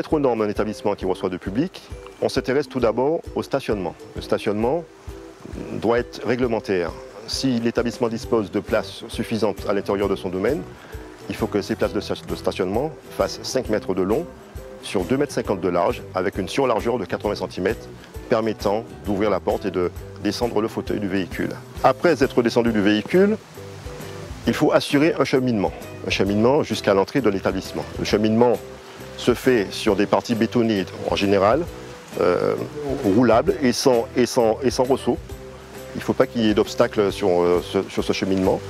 mettre aux normes un établissement qui reçoit du public, on s'intéresse tout d'abord au stationnement. Le stationnement doit être réglementaire. Si l'établissement dispose de places suffisantes à l'intérieur de son domaine, il faut que ces places de stationnement fassent 5 mètres de long sur 2,50 m de large avec une surlargeur de 80 cm permettant d'ouvrir la porte et de descendre le fauteuil du véhicule. Après être descendu du véhicule, il faut assurer un cheminement jusqu'à l'entrée de l'établissement. Le cheminement se fait sur des parties bétonnées en général, roulables et sans ressaut. Il ne faut pas qu'il y ait d'obstacles sur ce cheminement.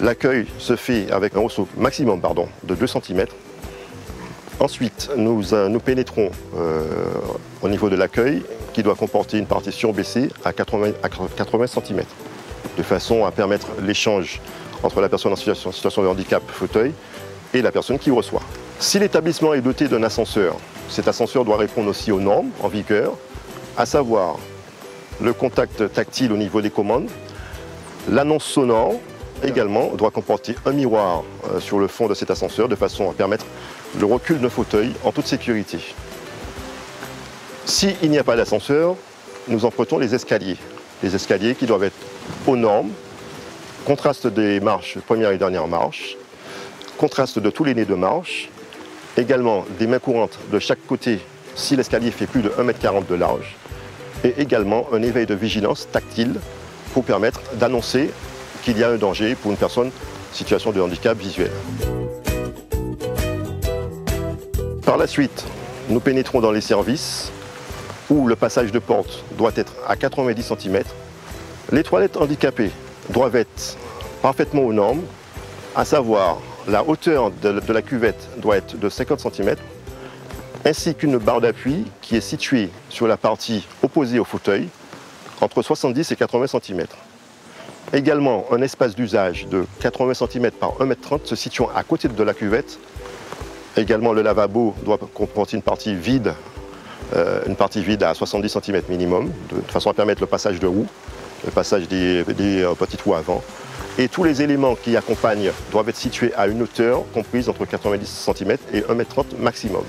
L'accueil se fait avec un ressaut maximum de 2 cm. Ensuite, nous pénétrons au niveau de l'accueil qui doit comporter une partie surbaissée à 80 cm, de façon à permettre l'échange entre la personne en situation de handicap fauteuil et la personne qui reçoit. Si l'établissement est doté d'un ascenseur, cet ascenseur doit répondre aussi aux normes en vigueur, à savoir le contact tactile au niveau des commandes, l'annonce sonore également doit comporter un miroir sur le fond de cet ascenseur de façon à permettre le recul d'un fauteuil en toute sécurité. S'il n'y a pas d'ascenseur, nous empruntons les escaliers. Les escaliers qui doivent être aux normes, contraste des marches, première et dernière marche, contraste de tous les nez de marche, également des mains courantes de chaque côté si l'escalier fait plus de 1,40 m de large, et également un éveil de vigilance tactile pour permettre d'annoncer qu'il y a un danger pour une personne en situation de handicap visuel. Par la suite, nous pénétrons dans les services où le passage de porte doit être à 90 cm. Les toilettes handicapées doivent être parfaitement aux normes, à savoir la hauteur de la cuvette doit être de 50 cm, ainsi qu'une barre d'appui qui est située sur la partie opposée au fauteuil, entre 70 et 80 cm. Également un espace d'usage de 80 cm par 1,30 m se situant à côté de la cuvette. Également le lavabo doit comporter une partie vide à 70 cm minimum, de façon à permettre le passage de roues, le passage des petites roues avant. Et tous les éléments qui accompagnent doivent être situés à une hauteur comprise entre 90 cm et 1,30 m maximum.